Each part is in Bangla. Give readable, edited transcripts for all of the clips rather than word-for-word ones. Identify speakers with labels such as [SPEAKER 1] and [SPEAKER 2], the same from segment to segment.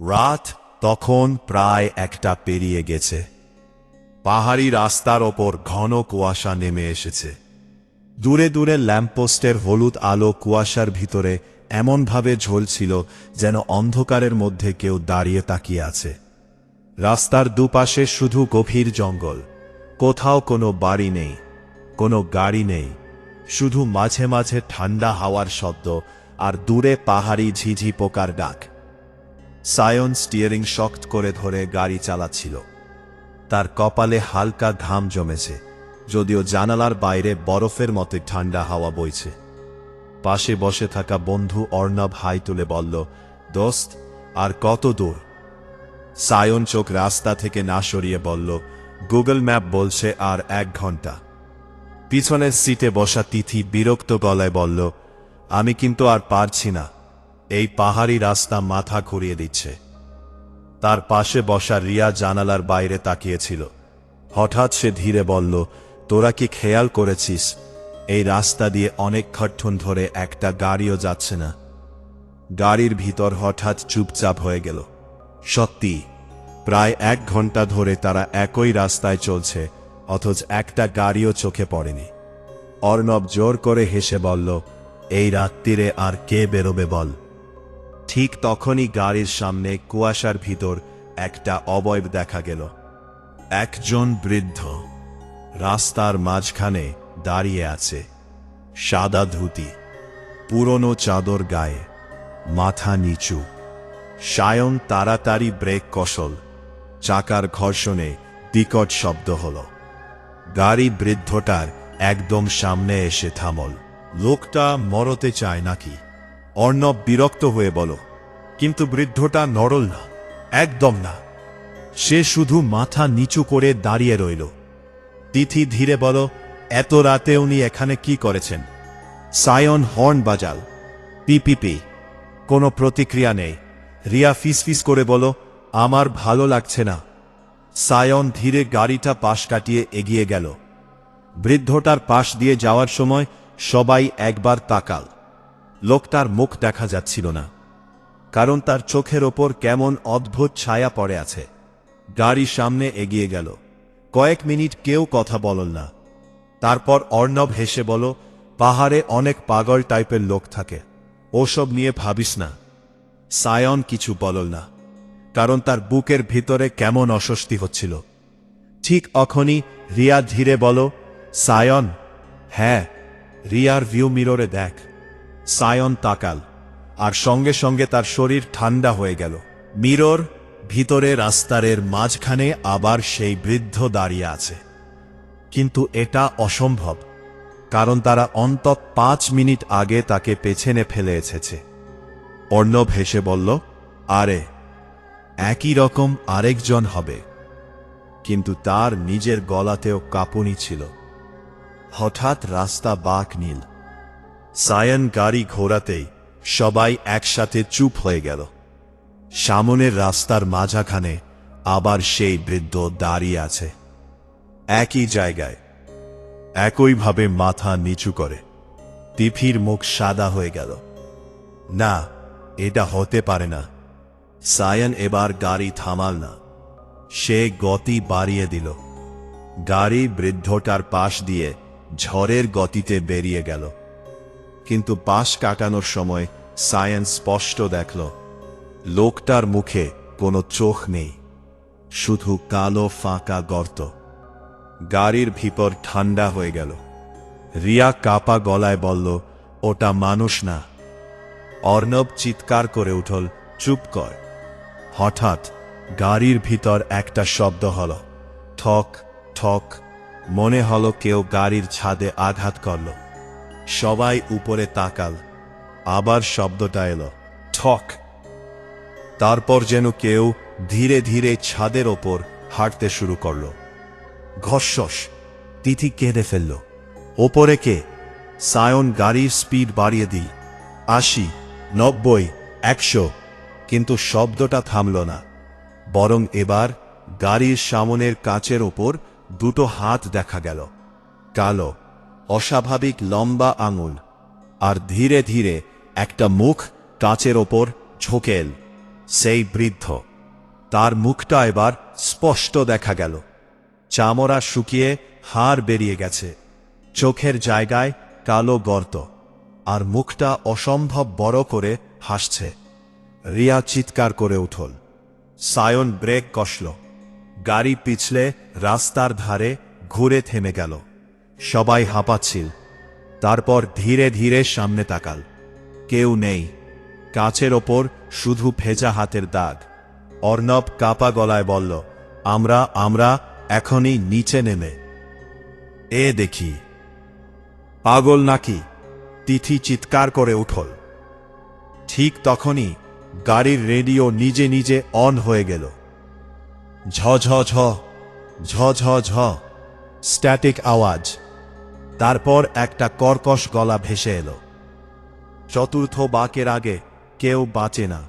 [SPEAKER 1] রাত তখন প্রায় 1টা পেরিয়ে গেছে। পাহাড়ি রাস্তার ওপর ঘন কুয়াশা নেমে এসেছে। দূরে দূরে ল্যাম্পপোস্টের হলুদ আলো কুয়াশার ভিতরে এমনভাবে ঝলছিল যেন অন্ধকারের মধ্যে কেউ দাঁড়িয়ে তাকিয়ে আছে। রাস্তার দুপাশে শুধু গভীর জঙ্গল, কোথাও কোনো বাড়ি নেই, কোনো গাড়ি নেই, শুধু মাঝে মাঝে ঠান্ডা হাওয়ার শব্দ আর দূরে পাহাড়ি ঝিঝি পোকার ডাক। সায়ন স্টিয়ারিং শক্ত করে ধরে গাড়ি চালাচ্ছিল। তার কপালে হালকা ঘাম জমেছে, যদিও জানালার বাইরে বরফের মতো ঠান্ডা হাওয়া বইছে। পাশে বসে থাকা বন্ধু অর্ণব হাই তুলে বলল, দোস্ত, আর কত দূর? সায়ন চোখ রাস্তা থেকে না সরিয়ে বলল, গুগল ম্যাপ বলছে আর 1 ঘন্টা। পিছনের সিটে বসা তিথি বিরক্ত গলায় বলল, আমি কিন্তু আর পারছি না, এই পাহাড়ি রাস্তা মাথা ঘুরিয়ে দিচ্ছে। তার পাশে বসা রিয়া জানালার বাইরে তাকিয়েছিল। হঠাৎ সে ধীরে বলল, তোরা কি খেয়াল করেছিস এই রাস্তা দিয়ে অনেকক্ষণ ধরে একটা গাড়িও যাচ্ছে না? গাড়ির ভিতর হঠাৎ চুপচাপ হয়ে গেল। সত্যি, প্রায় 1 ঘন্টা ধরে তারা একই রাস্তায় চলছে, অথচ একটা গাড়িও চোখে পড়েনি। অর্ণব জোর করে হেসে বলল, এই রাত্রিরে আর কে বেরোবে বল? ঠিক তখনই গাড়ির সামনে কুয়াশার ভিতর একটা অবয়ব দেখা গেল। একজন বৃদ্ধ রাস্তার মাঝখানে দাঁড়িয়ে আছে, সাদা ধুতি, পুরনো চাদর গায়ে, মাথা নিচু। সায়ন তাড়াতাড়ি ব্রেক কষল। চাকার ঘর্ষণে বিকট শব্দ হল। গাড়ি বৃদ্ধটার একদম সামনে এসে থামল। লোকটা মরতে চায় নাকি? অর্ণব বিরক্ত হয়ে বল, কিন্তু বৃদ্ধটা নড়ল না, একদম না। সে শুধু মাথা নিচু করে দাঁড়িয়ে রইল। তিথি ধীরে বল, এত রাতে উনি এখানে কি করেছেন? সায়ন হর্ন বাজাল, পিপিপি। কোনো প্রতিক্রিয়া নেই। রিয়া ফিসফিস করে বল, আমার ভালো লাগছে না। সায়ন ধীরে গাড়িটা পাশ কাটিয়ে এগিয়ে গেল। বৃদ্ধটার পাশ দিয়ে যাওয়ার সময় সবাই একবার তাকাল। লোকটার মুখ দেখা যাচ্ছিল না, কারণ তার চোখের ওপর কেমন অদ্ভুত ছায়া পড়ে আছে। গাড়ি সামনে এগিয়ে গেল। কয়েক মিনিট কেউ কথা বলল না। তারপর অর্ণব হেসে বল, পাহাড়ে অনেক পাগল টাইপের লোক থাকে, ওসব নিয়ে ভাবিস না। সায়ন কিছু বলল না, কারণ তার বুকের ভিতরে কেমন অস্বস্তি হচ্ছিল। ঠিক তখনই রিয়া ধীরে বল, সায়ন। হ্যাঁ, রিয়ার ভিউ মিররে দেখ। সায়ন তাকাল, আর সঙ্গে সঙ্গে তার শরীর ঠান্ডা হয়ে গেল। মিরর ভিতরে রাস্তার মাঝখানে আবার সেই বৃদ্ধ দাঁড়িয়ে আছে। কিন্তু এটা অসম্ভব, কারণ তারা অন্তত 5 মিনিট আগে তাকে পেছনে ফেলে এসেছে। অর্ণব হেসে বলল, আরে, একই রকম আরেকজন হবে। কিন্তু তার নিজের গলাতেও কাঁপুনি ছিল। হঠাৎ রাস্তা বাঁক নিল। সায়ন গাড়ি ঘোরাতেই সবাই একসাথে চুপ হয়ে গেল। সামনের রাস্তার মাঝখানে আবার সেই বৃদ্ধ দাঁড়িয়ে আছে, একই জায়গায়, একইভাবে মাথা নিচু করে। তিথির মুখ সাদা হয়ে গেল। না, এটা হতে পারে না। সায়ন এবার গাড়ি থামাল না, সে গতি বাড়িয়ে দিল। গাড়ি বৃদ্ধটার পাশ দিয়ে ঝড়ের গতিতে বেরিয়ে গেল। কিন্তু পাশ কাটানোর সময় সায়ন স্পষ্ট দেখল, লোকটার মুখে কোনো চোখ নেই, শুধু কালো ফাঁকা গর্ত। গাড়ির ভিতর ঠান্ডা হয়ে গেল। রিয়া কাপা গলায় বলল, ওটা মানুষ না। অর্ণব চিৎকার করে উঠল, চুপ কর। হঠাৎ গাড়ির ভিতর একটা শব্দ হল, ঠক ঠক। মনে হলো কেউ গাড়ির ছাদে আঘাত করল। সবাই উপরে তাকাল। আবার শব্দটা এলো, ঠক। তারপর যেন কেউ ধীরে ধীরে ছাদের ওপর হাঁটতে শুরু করল। ঘসঘস। তিথি কেঁদে ফেলল। ওপরে কে? সায়ন গাড়ির স্পিড বাড়িয়ে দিই, 80, 90, 100। কিন্তু শব্দটা থামল না, বরং এবার গাড়ির সামনের কাচের ওপর 2টো হাত দেখা গেল, কালো, অস্বাভাবিক লম্বা আঙুল। আর ধীরে ধীরে একটা মুখ কাচের ওপর ঝোঁকে এল। সেই বৃদ্ধ। তার মুখটা এবার স্পষ্ট দেখা গেল। চামড়া শুকিয়ে হাড় বেরিয়ে গেছে, চোখের জায়গায় কালো গর্ত, আর মুখটা অসম্ভব বড় করে হাসছে। রিয়া চিৎকার করে উঠল। সায়ন ব্রেক কষল। গাড়ি পিছলে রাস্তার ধারে ঘুরে থেমে গেল। সবাই হাঁপাচ্ছিল। তারপর ধীরে ধীরে সামনে তাকাল। কেউ নেই। কাচের ওপর শুধু ভেজা হাতের দাগ। অর্ণব কাপা গলায় বলল, আমরা এখনই নিচে নেমে দেখি। পাগল নাকি? তিথি চিৎকার করে উঠল। ঠিক তখনই গাড়ির রেডিও নিজে নিজে অন হয়ে গেল। ঝ ঝ ঝ ঝ ঝ ঝ স্ট্যাটিক আওয়াজ। তারপর একটা কর্কশ গলা ভেসে এলো, চতুর্থ বাঁকের আগে কেউ বাঁচে না।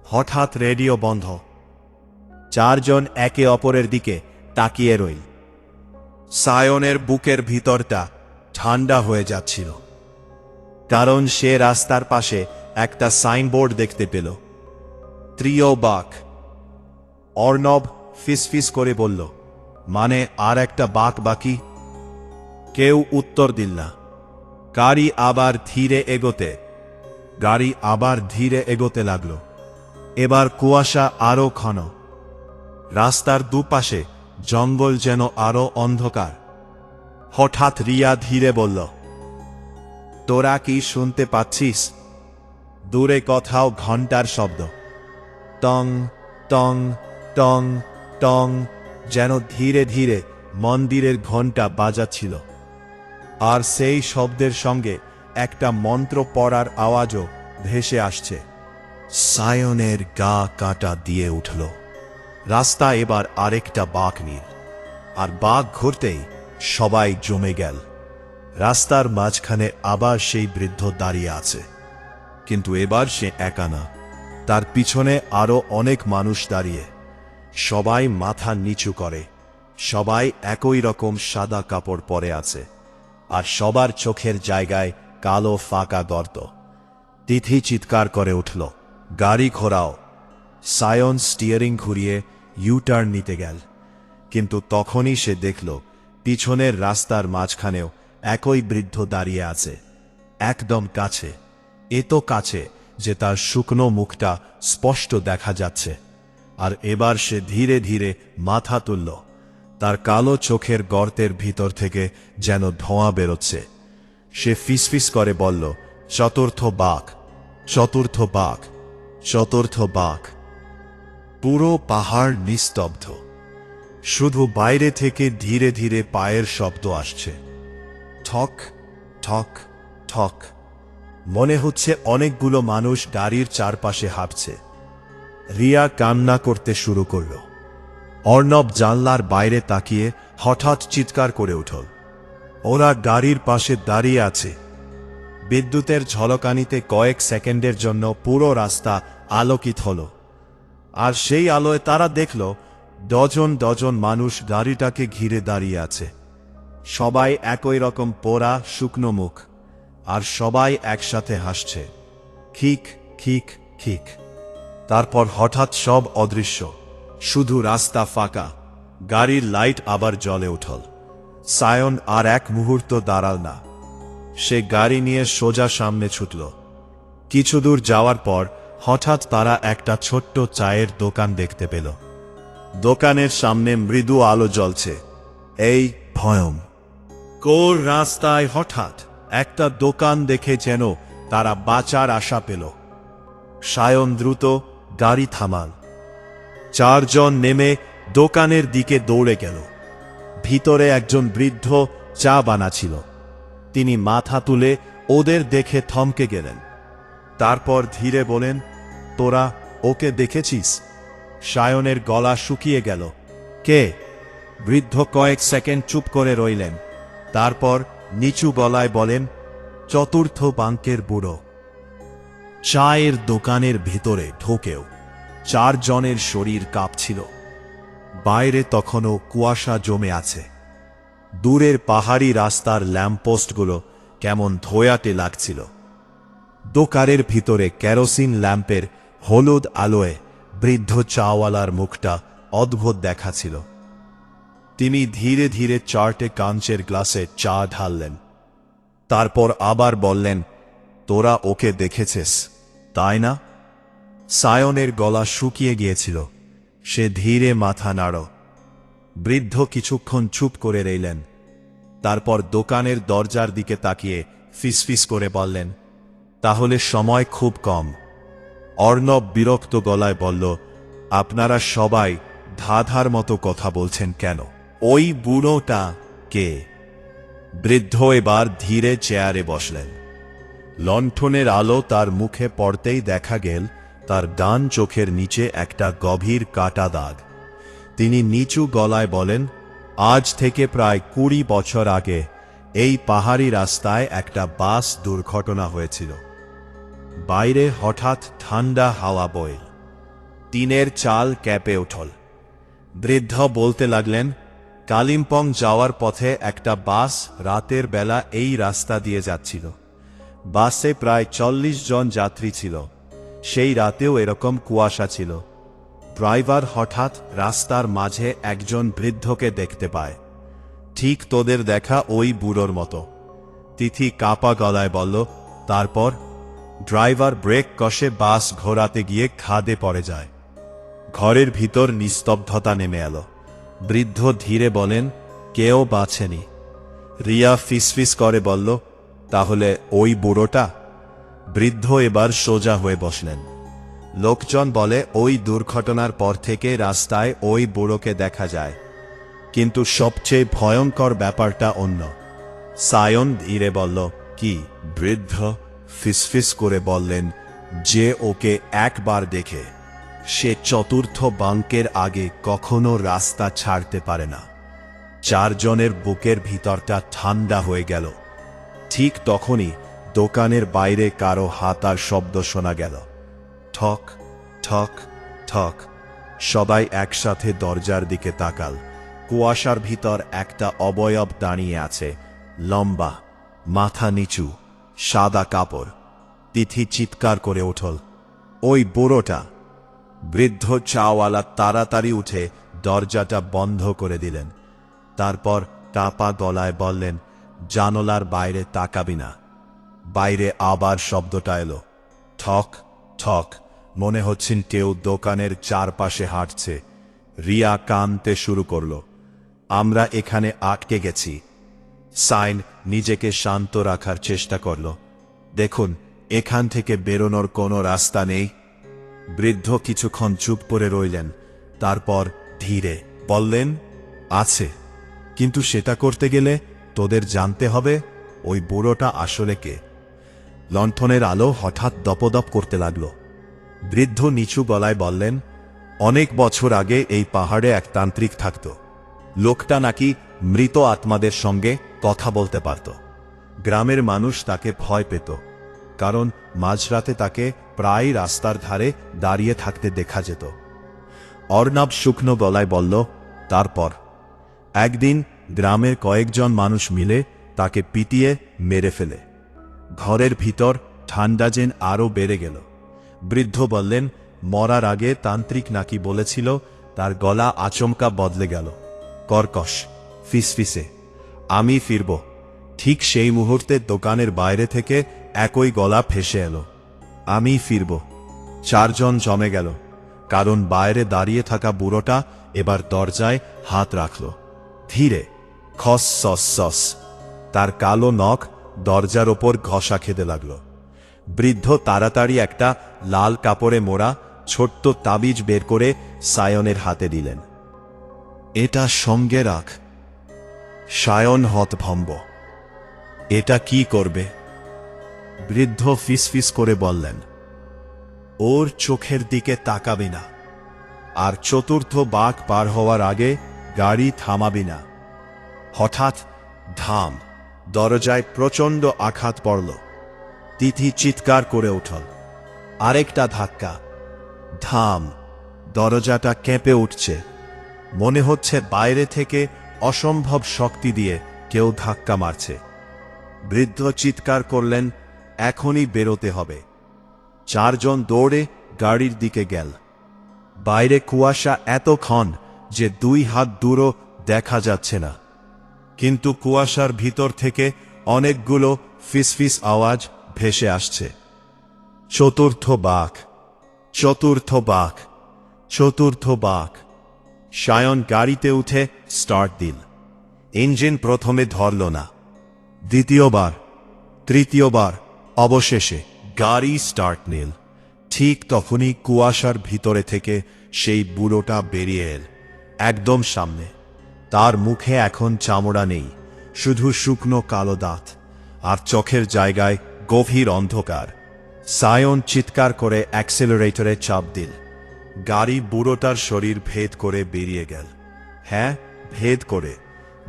[SPEAKER 1] হঠাৎ রেডিও বন্ধ। চারজন একে অপরের দিকে তাকিয়ে রইল। সায়নের বুকের ভিতরটা ঠান্ডা হয়ে যাচ্ছিল, কারণ সে রাস্তার পাশে একটা সাইনবোর্ড দেখতে পেল, তৃতীয় বাঁক। অর্ণব ফিসফিস করে বলল, মানে আর একটা বাঁক বাকি? কেউ উত্তর দিল না। গাড়ি আবার ধীরে এগোতে লাগল। এবার কুয়াশা আরো ঘন। রাস্তার দুপাশে জঙ্গল যেন আরো অন্ধকার। হঠাৎ রিয়া ধীরে বলল, তোরা কি শুনতে পাচ্ছিস? দূরে কোথাও ঘণ্টার শব্দ, টং টং টং টং, যেন ধীরে ধীরে মন্দিরের ঘণ্টা বাজাচ্ছিল। আর সেই শব্দের সঙ্গে একটা মন্ত্র পড়ার আওয়াজও ভেসে আসছে। সায়নের গা কাটা দিয়ে উঠল। রাস্তা এবার আরেকটা বাঁক নিল, আর বাঁক ঘুরতেই সবাই জমে গেল। রাস্তার মাঝখানে আবার সেই বৃদ্ধ দাঁড়িয়ে আছে, কিন্তু এবার সে একা না, তার পিছনে আরো অনেক মানুষ দাঁড়িয়ে। সবাই মাথা নিচু করে, সবাই একই রকম সাদা কাপড় পরে আছে, আর সবার চোখের জায়গায় কালো ফাঁকা গর্ত। তিথি চিৎকার করে উঠল, গাড়ি ঘোরাও। সায়ন স্টিয়ারিং ঘুরিয়ে ইউটার্ন নিতে গেল, কিন্তু তখনই সে দেখল পিছনের রাস্তার মাঝখানেও একই বৃদ্ধ দাঁড়িয়ে আছে, একদম কাছে। এত কাছে যে তার শুকনো মুখটা স্পষ্ট দেখা যাচ্ছে। আর এবার সে ধীরে ধীরে মাথা তুলল। তার কালো চোখের গর্তের ভিতর থেকে যেন ধোঁয়া বেরোচ্ছে। সে ফিসফিস করে বলল, চতুর্থ বাঁক, চতুর্থ বাঁক, চতুর্থ বাঁক। পুরো পাহাড় নিস্তব্ধ, শুধু বাইরে থেকে ধীরে ধীরে পায়ের শব্দ আসছে, ঠক ঠক ঠক। মনে হচ্ছে অনেকগুলো মানুষ গাড়ির চারপাশে হাঁটছে। রিয়া কান্না করতে শুরু করল। অর্ণব জানলার বাইরে তাকিয়ে হঠাৎ চিৎকার করে উঠল, ওরা গাড়ির পাশে দাঁড়িয়ে আছে। বিদ্যুতের ঝলকানিতে কয়েক সেকেন্ডের জন্য পুরো রাস্তা আলোকিত হল, আর সেই আলোয় তারা দেখল ডজন ডজন মানুষ গাড়িটাকে ঘিরে দাঁড়িয়ে আছে। সবাই একই রকম পোড়া শুকনো মুখ, আর সবাই একসাথে হাসছে, খিক খিক খিক। তারপর হঠাৎ সব অদৃশ্য, শুধু রাস্তা ফাঁকা। গাড়ির লাইট আবার জ্বলে উঠল। সায়ন আর এক মুহূর্ত দাঁড়াল না। সে গাড়ি নিয়ে সোজা সামনে ছুটল। কিছু দূর যাওয়ার পর হঠাৎ তারা একটা ছোট্ট চায়ের দোকান দেখতে পেল। দোকানের সামনে মৃদু আলো জ্বলছে। এই ভয়ম কোর রাস্তায় হঠাৎ একটা দোকান দেখে যেন তারা বাঁচার আশা পেল। সায়ন দ্রুত গাড়ি থামাল। চারজন নেমে দোকানের দিকে দৌড়ে গেল। ভিতরে একজন বৃদ্ধ চা বানাচ্ছিল। তিনি মাথা তুলে ওদের দেখে থমকে গেলেন। তারপর ধীরে বলেন, তোরা ওকে দেখেছিস? সায়নের গলা শুকিয়ে গেল। কে? বৃদ্ধ কয়েক সেকেন্ড চুপ করে রইলেন। তারপর নিচু গলায় বলেন, চতুর্থ বাঙ্কের বুড়ো। চায়ের দোকানের ভিতরে ঢোকেও চারজনের শরীর কাঁপছিল। বাইরে তখনও কুয়াশা জমে আছে। দূরের পাহাড়ি রাস্তার ল্যাম্পপোস্টগুলো কেমন ধোয়াটে লাগছিল। দোকানের ভিতরে কেরোসিন ল্যাম্পের হলুদ আলোয় বৃদ্ধ চাওয়ালার মুখটা অদ্ভুত দেখাছিল। তিনি ধীরে ধীরে 4টে কাঁচের গ্লাসে চা ঢাললেন। তারপর আবার বললেন, তোরা ওকে দেখেছিস, তাই না? সায়নের গলা শুকিয়ে গিয়েছিল। সে ধীরে মাথা নাড়ল। বৃদ্ধ কিছুক্ষণ চুপ করে রইলেন। তারপর দোকানের দরজার দিকে তাকিয়ে ফিসফিস করে বললেন, তাহলে সময় খুব কম। অর্ণব বিরক্ত গলায় বলল, আপনারা সবাই ধাঁধার মতো কথা বলছেন কেন? ওই বুড়োটা কে? বৃদ্ধ এবার ধীরে চেয়ারে বসলেন। লণ্ঠনের আলো তার মুখে পড়তেই দেখা গেল তার ডান চোখের নিচে একটা গভীর কাটা দাগ। তিনি নিচু গলায় বলেন, আজ থেকে প্রায় 20 বছর আগে এই পাহাড়ি রাস্তায় একটা বাস দুর্ঘটনা হয়েছিল। বাইরে হঠাৎ ঠান্ডা হাওয়া বইল। টিনের চাল কেঁপে উঠল। বৃদ্ধ বলতে লাগলেন, কালিম্পং যাওয়ার পথে একটা বাস রাতের বেলা এই রাস্তা দিয়ে যাচ্ছিল। বাসে প্রায় 40 জন যাত্রী ছিল। সেই রাতেও এরকম কুয়াশা ছিল। ড্রাইভার হঠাৎ রাস্তার মাঝে একজন বৃদ্ধকে দেখতে পায়, ঠিক তোদের দেখা ওই বুড়োর মতো। তিথি কাঁপা গলায় বলল, তারপর? ড্রাইভার ব্রেক কষে বাস ঘোরাতে গিয়ে খাদে পড়ে যায়। ঘরের ভিতর নিস্তব্ধতা নেমে এলো। বৃদ্ধ ধীরে বলেন, কেউ বাঁচেনি। রিয়া ফিসফিস করে বলল, তাহলে ওই বুড়োটা? বৃদ্ধ এবার সোজা হয়ে বসলেন। লোকজন বলে ওই দুর্ঘটনার পর থেকে রাস্তায় ওই বুড়োকে দেখা যায়, কিন্তু সবচেয়ে ভয়ঙ্কর ব্যাপারটা অন্য। সায়ন ধীরে বলল, কি? বৃদ্ধ ফিসফিস করে বললেন, যে ওকে একবার দেখে সে চতুর্থ বাঙ্কের আগে কখনো রাস্তা ছাড়তে পারে না। 4 জনের বুকের ভিতরটা ঠান্ডা হয়ে গেল। ঠিক তখনই দোকানের বাইরে কারো হাতার শব্দ শোনা গেল। ঠক ঠক ঠক। সবাই একসাথে দরজার দিকে তাকাল। কুয়াশার ভিতর একটা অবয়ব দাঁড়িয়ে আছে, লম্বা, মাথা নিচু, সাদা কাপড়। তিথি চিৎকার করে উঠল, ওই বুড়োটা! বৃদ্ধ চাওয়ালা তাড়াতাড়ি উঠে দরজাটা বন্ধ করে দিলেন। তারপর কাঁপা গলায় বললেন, জানলার বাইরে তাকাবি না। বাইরে আবার শব্দটা এলো, ঠক ঠক। মনে হচ্ছেন কেউ দোকানের চারপাশে হাঁটছে। রিয়া কাঁদতে শুরু করল, আমরা এখানে আটকে গেছি। সাইন নিজেকে শান্ত রাখার চেষ্টা করল, দেখুন, এখান থেকে বেরোনোর কোনো রাস্তা নেই। বৃদ্ধ কিছুক্ষণ চুপ করে রইলেন। তারপর ধীরে বললেন, আছে, কিন্তু সেটা করতে গেলে তোদের জানতে হবে ওই বুড়োটা আসলে কে। লণ্ঠনের আলো হঠাৎ দপদপ করতে লাগল। বৃদ্ধ নিচু গলায় বললেন, অনেক বছর আগে এই পাহাড়ে এক তান্ত্রিক থাকত। লোকটা নাকি মৃত আত্মাদের সঙ্গে কথা বলতে পারত। গ্রামের মানুষ তাকে ভয় পেত, কারণ মাঝরাতে তাকে প্রায় রাস্তার ধারে দাঁড়িয়ে থাকতে দেখা যেত। অর্ণব শুকনো গলায় বলল, তারপর? একদিন গ্রামের কয়েকজন মানুষ মিলে তাকে পিটিয়ে মেরে ফেলে। ঘরের ভিতর ঠান্ডা যেন আরও বেড়ে গেল। বৃদ্ধ বললেন, মরার আগে তান্ত্রিক নাকি বলেছিল তার গলা আচমকা বদলে গেল, কর্কশ, ফিসফিসে, আমি ফিরব। ঠিক সেই মুহূর্তে দোকানের বাইরে থেকে একই গলা ভেসে এলো, আমি ফিরব। 4 জন জমে গেল, কারণ বাইরে দাঁড়িয়ে থাকা বুড়োটা এবার দরজায় হাত রাখল। ধীরে, খস সস সস। তার কালো নখ দরজার ওপর ঘষা খেতে লাগল। বৃদ্ধ তাড়াতাড়ি একটা লাল কাপড়ে মোড়া ছোট্ট তাবিজ বের করে সায়নের হাতে দিলেন। এটা সঙ্গে রাখ। সায়ন হতভম্ব, এটা কি করবে? বৃদ্ধ ফিসফিস করে বললেন, ওর চোখের দিকে তাকাবি না, আর চতুর্থ বাঁক পার হওয়ার আগে গাড়ি থামাবি না। হঠাৎ ধাম, দরজায় প্রচণ্ড আঘাত পড়ল। তিথি চিৎকার করে উঠল। আরেকটা ধাক্কা, ধাম, দরজাটা কেঁপে উঠছে। মনে হচ্ছে বাইরে থেকে অসম্ভব শক্তি দিয়ে কেউ ধাক্কা মারছে। বৃদ্ধ চিৎকার করলেন, এখনই বেরোতে হবে। 4 জন দৌড়ে গাড়ির দিকে গেল। বাইরে কুয়াশা এত ঘন যে 2 হাত দূরও দেখা যাচ্ছে না, কিন্তু কুয়াশার ভিতর থেকে অনেকগুলো ফিসফিস আওয়াজ ভেসে আসছে। চতুর্থ বাঘ, চতুর্থ বাঘ, চতুর্থ বাঘ। সায়ন গাড়িতে উঠে স্টার্ট দিল। ইঞ্জিন প্রথমে ধরল না, দ্বিতীয়বার, তৃতীয়বার, অবশেষে গাড়ি স্টার্ট নিল। ঠিক তখনই কুয়াশার ভিতরে থেকে সেই বুড়োটা বেরিয়ে এল, একদম সামনে। তার মুখে এখন চামড়া নেই, শুধু শুকনো কালো দাঁত, আর চোখের জায়গায় গভীর অন্ধকার। সায়ন চিৎকার করে অ্যাক্সেলারেটরে চাপ দিল। গাড়ি বুড়োটার শরীর ভেদ করে বেরিয়ে গেল। হ্যাঁ, ভেদ করে,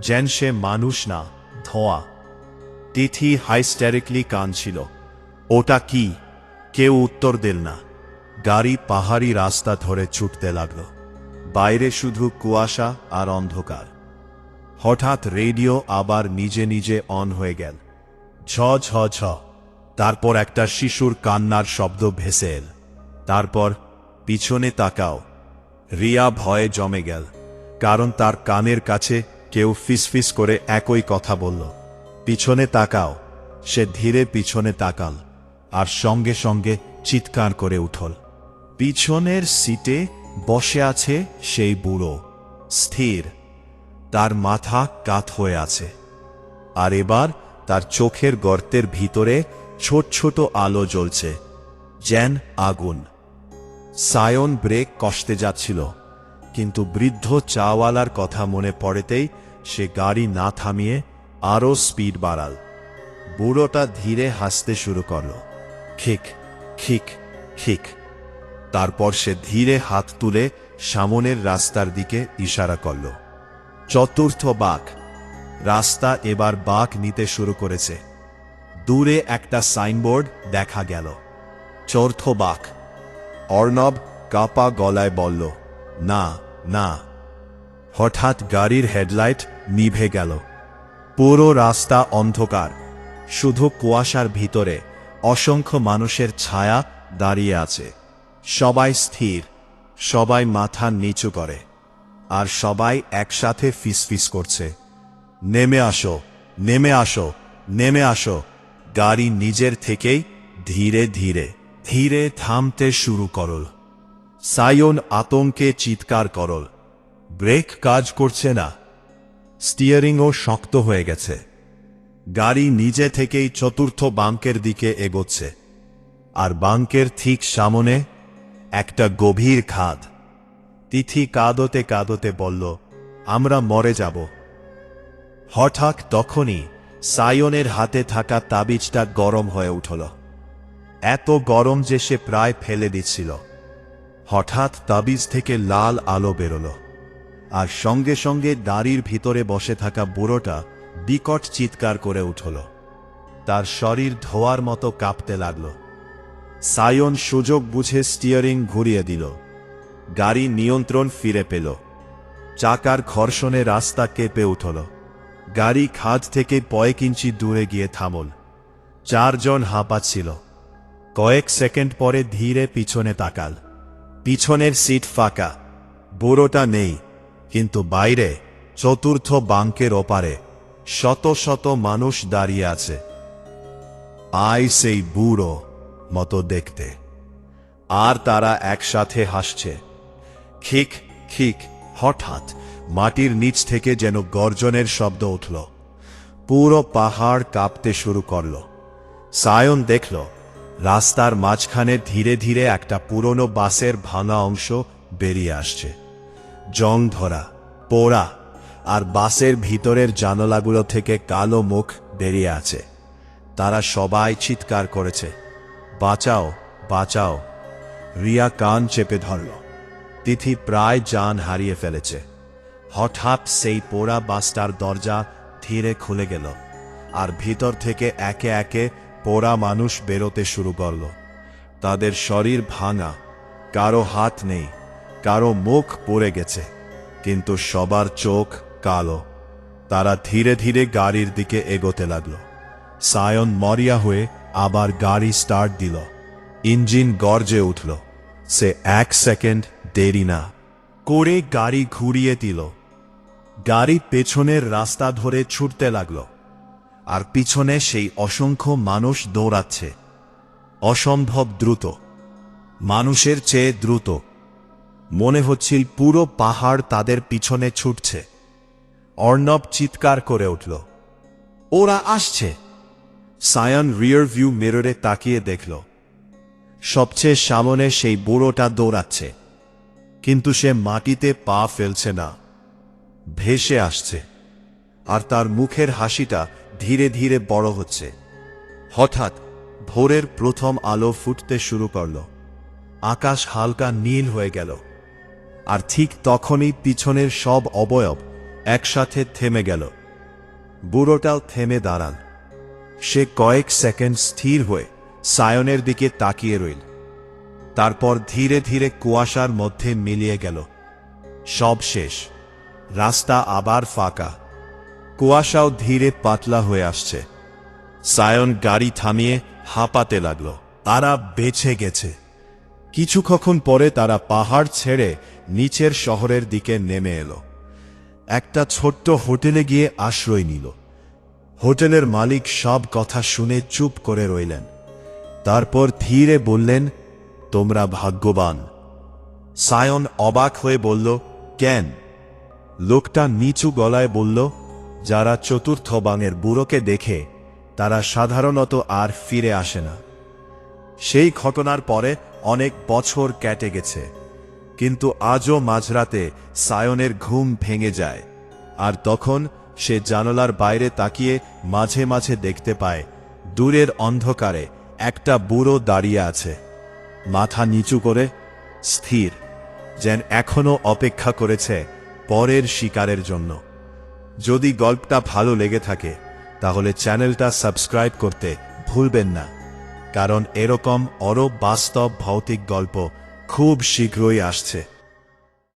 [SPEAKER 1] যেন সে মানুষ না, ধোঁয়া। তিথি হাইস্টেরিকলি কাঁদছিল। ওটা কি? কেউ উত্তর দিল না। গাড়ি পাহাড়ি রাস্তা ধরে ছুটতে লাগলো। বাইরে শুধু কুয়াশা আর অন্ধকার। হঠাৎ রেডিও আবার নিজে নিজে অন হয়ে গেল। ছ ছ ছ। তারপর একটা শিশুর কান্নার শব্দ ভেসে এল। তারপর পিছনে তাকাও। রিয়া ভয়ে জমে গেল, কারণ তার কানের কাছে কেউ ফিসফিস করে একই কথা বলল, পিছনে তাকাও। সে ধীরে পিছনে তাকাল, আর সঙ্গে সঙ্গে চিৎকার করে উঠল। পিছনের সিটে বসে আছে সেই বুড়ো, স্থির। তার মাথা কাত হয়ে আছে, আর এবার তার চোখের গর্তের ভিতরে ছোট ছোট আলো জ্বলছে, যেন আগুন। সায়ন ব্রেক কষতে যাচ্ছিল, কিন্তু বৃদ্ধ চাওয়ালার কথা মনে পড়েতেই সে গাড়ি না থামিয়ে আরও স্পিড বাড়াল। বুড়োটা ধীরে হাসতে শুরু করল, খিক খিক খিক। তারপর সে ধীরে হাত তুলে সামনের রাস্তার দিকে ইশারা করল। চতুর্থ বাঘ। রাস্তা এবার বাঁক নিতে শুরু করেছে। দূরে একটা সাইনবোর্ড দেখা গেল, চতুর্থ বাঘ। অর্ণব কাপা গলায় বলল, না না। হঠাৎ গাড়ির হেডলাইট নিভে গেল। পুরো রাস্তা অন্ধকার, শুধু কুয়াশার ভিতরে অসংখ্য মানুষের ছায়া দাঁড়িয়ে আছে। সবাই স্থির, সবাই মাথা নিচু করে, আর সবাই একসাথে ফিসফিস করছে, নেমে আসো, নেমে আসো, নেমে আসো। গাড়ি নিজের থেকেই ধীরে ধীরে ধীরে থামতে শুরু করল। সায়ন আতঙ্কে চিৎকার করল, ব্রেক কাজ করছে না, স্টিয়ারিংও শক্ত হয়ে গেছে। গাড়ি নিজে থেকেই চতুর্থ বাঙ্কের দিকে এগোচ্ছে, আর বাঙ্কের ঠিক সামনে একটা গভীর খাদ। তিথি কাঁদতে কাঁদতে বলল, আমরা মরে যাব। হঠাৎ তখনই সায়নের হাতে থাকা তাবিজটা গরম হয়ে উঠল, এত গরম যে সে প্রায় ফেলে দিচ্ছিল। হঠাৎ তাবিজ থেকে লাল আলো বেরোল, আর সঙ্গে সঙ্গে দাঁড়ির ভিতরে বসে থাকা বুড়োটা বিকট চিৎকার করে উঠল। তার শরীর ধোয়ার মতো কাঁপতে লাগল। সায়ন সুযোগ বুঝে স্টিয়ারিং ঘুরিয়ে দিল। গাড়ি নিয়ন্ত্রণ ফিরে পেল। চাকার ঘর্ষণে রাস্তা কেঁপে উঠল। গাড়ি খাদ থেকে কয়েক ইঞ্চি দূরে গিয়ে থামল। 4 জন হাঁপাচ্ছিল। কয়েক সেকেন্ড পরে ধীরে পিছনে তাকাল। পিছনের সিট ফাঁকা, বুড়োটা নেই, কিন্তু বাইরে চতুর্থ বাঙ্কের ওপারে শত শত মানুষ দাঁড়িয়ে আছে। সেই বুড়ো মতো দেখতে, আর তারা একসাথে হাসছে, খিক খিক। হঠাৎ মাটির নিচ থেকে যেন গর্জনের শব্দ উঠল। পুরো পাহাড় কাঁপতে শুরু করল। সায়ন দেখল রাস্তার মাঝখানে ধীরে ধীরে একটা পুরনো বাসের ভাঙা অংশ বেরিয়ে আসছে, জং ধরা, পোড়া, আর বাসের ভিতরের জানালাগুলো থেকে কালো মুখ বেরিয়ে আছে। তারা সবাই চিৎকার করেছে, বাঁচাও, বাঁচাও। রিয়া কান চেপে ধরল। তিথি প্রায় জান হারিয়ে ফেলেছে। হঠাৎ সেই পোড়া বাসটার দরজা ধীরে খুলে গেল, আর ভিতর থেকে একে একে পোড়া মানুষ বেরোতে শুরু করল। তাদের শরীর ভাঙা, কারো হাত নেই, কারো মুখ পড়ে গেছে, কিন্তু সবার চোখ কালো। তারা ধীরে ধীরে গাড়ির দিকে এগোতে লাগল। সায়ন মরিয়া হয়ে আবার গাড়ি স্টার্ট দিল। ইঞ্জিন গর্জে উঠল। সে 1 সেকেন্ড দেরি না করে গাড়ি ঘুরিয়ে দিল। গাড়ি পেছনের রাস্তা ধরে ছুটতে লাগলো, আর পিছনে সেই অসংখ্য মানুষ দৌড়াচ্ছে, অসম্ভব দ্রুত, মানুষের চেয়ে দ্রুত। মনে হচ্ছিল পুরো পাহাড় তাদের পিছনে ছুটছে। অর্ণব চিৎকার করে উঠল, ওরা আসছে! সায়ন রিয়ার ভিউ মিররে তাকিয়ে দেখল, সবচেয়ে সামনে সেই বুড়োটা দৌড়াচ্ছে, কিন্তু সে মাটিতে পা ফেলছে না, ভেসে আসছে, আর তার মুখের হাসিটা ধীরে ধীরে বড় হচ্ছে। হঠাৎ ভোরের প্রথম আলো ফুটতে শুরু করল, আকাশ হালকা নীল হয়ে গেল, আর ঠিক তখনই পিছনের সব অবয়ব একসাথে থেমে গেল। বুড়োটাও থেমে দাঁড়াল। সে কয়েক সেকেন্ড স্থির হয়ে সায়নের দিকে তাকিয়ে রইল, তারপর ধীরে ধীরে কুয়াশার মধ্যে মিলিয়ে গেল। সব শেষ, রাস্তা আবার ফাঁকা, কুয়াশাও ধীরে পাতলা হয়ে আসছে। সায়ন গাড়ি থামিয়ে হাঁপাতে লাগল। তারা বেঁচে গেছে। কিছুক্ষণ পরে তারা পাহাড় ছেড়ে নিচের শহরের দিকে নেমে এলো। একটা ছোট্ট হোটেলে গিয়ে আশ্রয় নিল। হোটেলের মালিক সব কথা শুনে চুপ করে রইলেন, তারপর ধীরে বললেন, তোমরা ভাগ্যবান। সায়ন অবাক হয়ে বলল, কেন? লোকটা নিচু গলায় বলল, যারা চতুর্থ বাঙের বুড়োকে দেখে তারা সাধারণত আর ফিরে আসে না। সেই ঘটনার পরে অনেক বছর কেটে গেছে, কিন্তু আজও মাঝরাতে সায়নের ঘুম ভেঙে যায়, আর তখন সে জানালার বাইরে তাকিয়ে মাঝে মাঝে দেখতে পায় দূরের অন্ধকারে একটা বুড়ো দাঁড়িয়ে আছে, মাথা নিচু করে, স্থির, যেন এখনো অপেক্ষা করেছে পরের শিকারের জন্য। যদি গল্পটা ভালো লেগে থাকে তাহলে চ্যানেলটা সাবস্ক্রাইব করতে ভুলবেন না, কারণ এরকম আরও বাস্তব ভৌতিক গল্প খুব শীঘ্রই আসছে।